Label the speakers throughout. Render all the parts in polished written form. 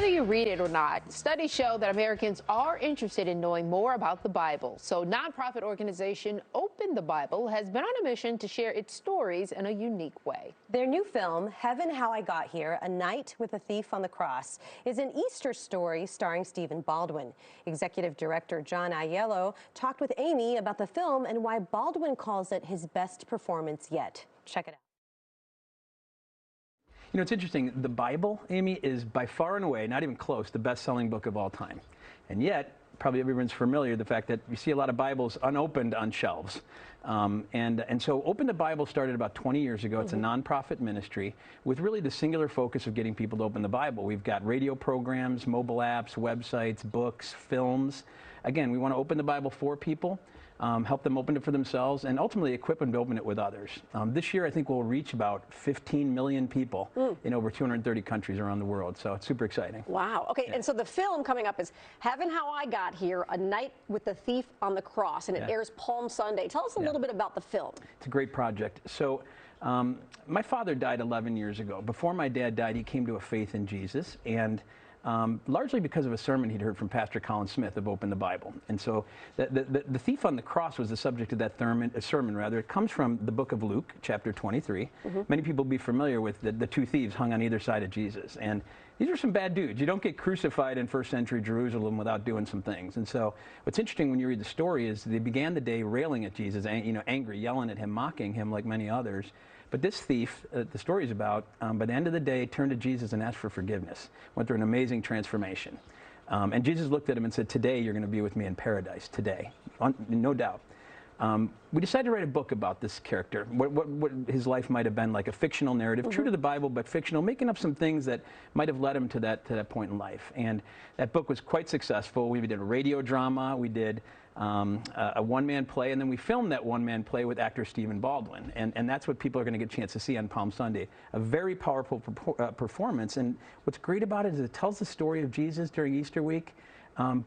Speaker 1: Whether you read it or not, studies show that Americans are interested in knowing more about the Bible. So nonprofit organization Open the Bible has been on a mission to share its stories in a unique way.
Speaker 2: Their new film, Heaven, How I Got Here, A Night with a Thief on the Cross, is an Easter story starring Stephen Baldwin. Executive Director John Aiello talked with Amy about the film and why Baldwin calls it his best performance yet. Check it out.
Speaker 3: You know, it's interesting. The Bible, Amy, is by far and away, not even close, the best-selling book of all time. And yet, probably everyone's familiar with the fact that you see a lot of Bibles unopened on shelves. And so Open the Bible started about 20 years ago. It's a nonprofit ministry with really the singular focus of getting people to open the Bible. We've got radio programs, mobile apps, websites, books, films. Again, we want to open the Bible for people. Help them open it for themselves, and ultimately equip them to open it with others. This year, I think we'll reach about 15 million people in over 230 countries around the world, so it's super exciting.
Speaker 4: Wow. Okay,
Speaker 3: Yeah.
Speaker 4: and so the film coming up is Heaven, How I Got Here, A Night with the Thief on the Cross, and it airs Palm Sunday. Tell us a little bit about the film.
Speaker 3: It's a great project. So my father died 11 years ago. Before my dad died, he came to a faith in Jesus, and largely because of a sermon he'd heard from Pastor Colin Smith of Open the Bible. And so the thief on the cross was the subject of that sermon. It comes from the book of Luke, chapter 23. Many people will be familiar with the two thieves hung on either side of Jesus. And these are some bad dudes. You don't get crucified in first century Jerusalem without doing some things. And so what's interesting when you read the story is they began the day railing at Jesus, angry, yelling at him, mocking him like many others. But this thief, the story is about, by the end of the day, turned to Jesus and asked for forgiveness. Went through an amazing transformation. And Jesus looked at him and said, "Today you're going to be with me in paradise, today." No doubt. We decided to write a book about this character, what his life might have been like, a fictional narrative, true to the Bible, but fictional, making up some things that might have led him to that point in life. And that book was quite successful. We did a radio drama, we did a one-man play, and then we filmed that one-man play with actor Stephen Baldwin. And that's what people are going to get a chance to see on Palm Sunday. A very powerful performance. And what's great about it is it tells the story of Jesus during Easter week,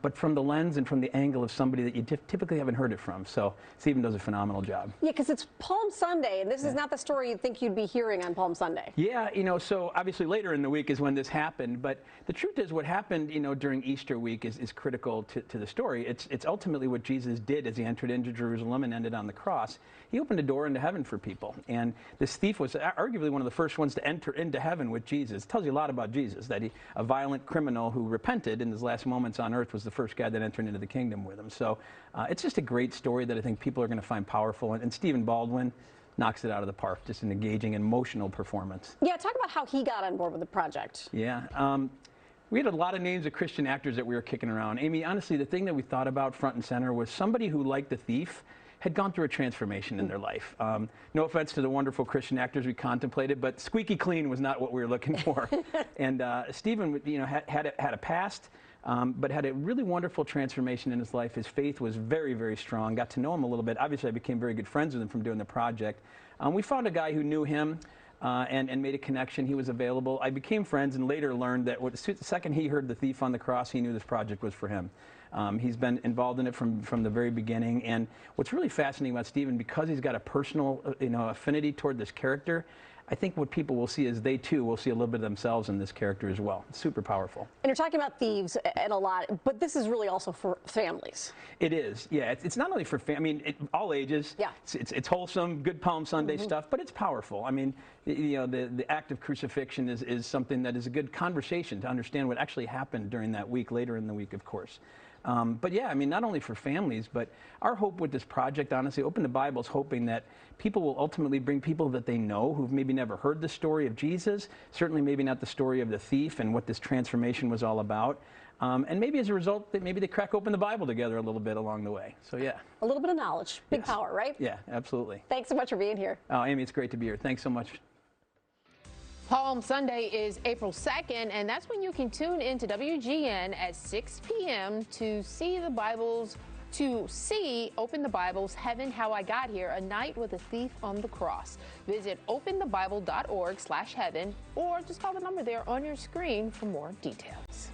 Speaker 3: but from the lens and from the angle of somebody that you typically haven't heard it from. So Stephen does a phenomenal job.
Speaker 4: Yeah, because it's Palm Sunday, and this is not the story you'd think you'd be hearing on Palm Sunday.
Speaker 3: Yeah, so obviously later in the week is when this happened, but the truth is what happened, during Easter week is critical to the story. It's ultimately what Jesus did as he entered into Jerusalem and ended on the cross. He opened a door into heaven for people, and this thief was arguably one of the first ones to enter into heaven with Jesus. It tells you a lot about Jesus, that a violent criminal who repented in his last moments on earth was the first guy that entered into the kingdom with him. So it's just a great story that I think people are going to find powerful, and Stephen Baldwin knocks it out of the park. Just an engaging, emotional performance.
Speaker 4: Yeah, talk about how he got on board with the project.
Speaker 3: Yeah. We had a lot of names of Christian actors that we were kicking around. Amy, honestly, the thing that we thought about front and center was somebody who, like the thief, had gone through a transformation in their life. No offense to the wonderful Christian actors we contemplated, but squeaky clean was not what we were looking for. And Stephen, had a past, but had a really wonderful transformation in his life. His faith was very, very strong. Got to know him a little bit. Obviously, I became very good friends with him from doing the project. We found a guy who knew him and made a connection. He was available. I became friends and later learned that the second he heard the thief on the cross, he knew this project was for him. He's been involved in it from the very beginning. And what's really fascinating about Stephen, because he's got a personal affinity toward this character, I think what people will see is they too will see a little bit of themselves in this character as well. It's super powerful.
Speaker 4: And you're talking about thieves and a lot, but this is really also for families.
Speaker 3: It is, yeah. It's not only for all ages.
Speaker 4: Yeah.
Speaker 3: It's wholesome, good Palm Sunday stuff, but it's powerful. I mean, the act of crucifixion is something that is a good conversation to understand what actually happened during that week, later in the week, of course. But yeah, not only for families, but our hope with this project, honestly, Open the Bible is hoping that people will ultimately bring people that they know who've maybe never heard the story of Jesus, certainly maybe not the story of the thief and what this transformation was all about. And maybe as a result, maybe they crack open the Bible together a little bit along the way. So yeah.
Speaker 4: A little bit of knowledge, big power, right?
Speaker 3: Yeah, absolutely.
Speaker 4: Thanks so much for being here.
Speaker 3: Oh, Amy, it's great to be here. Thanks so much.
Speaker 1: Palm Sunday is April 2nd, and that's when you can tune into WGN at 6 p.m. to see Open the Bible's Heaven, How I Got Here, A Night with a Thief on the Cross. Visit openthebible.org/heaven or just call the number there on your screen for more details.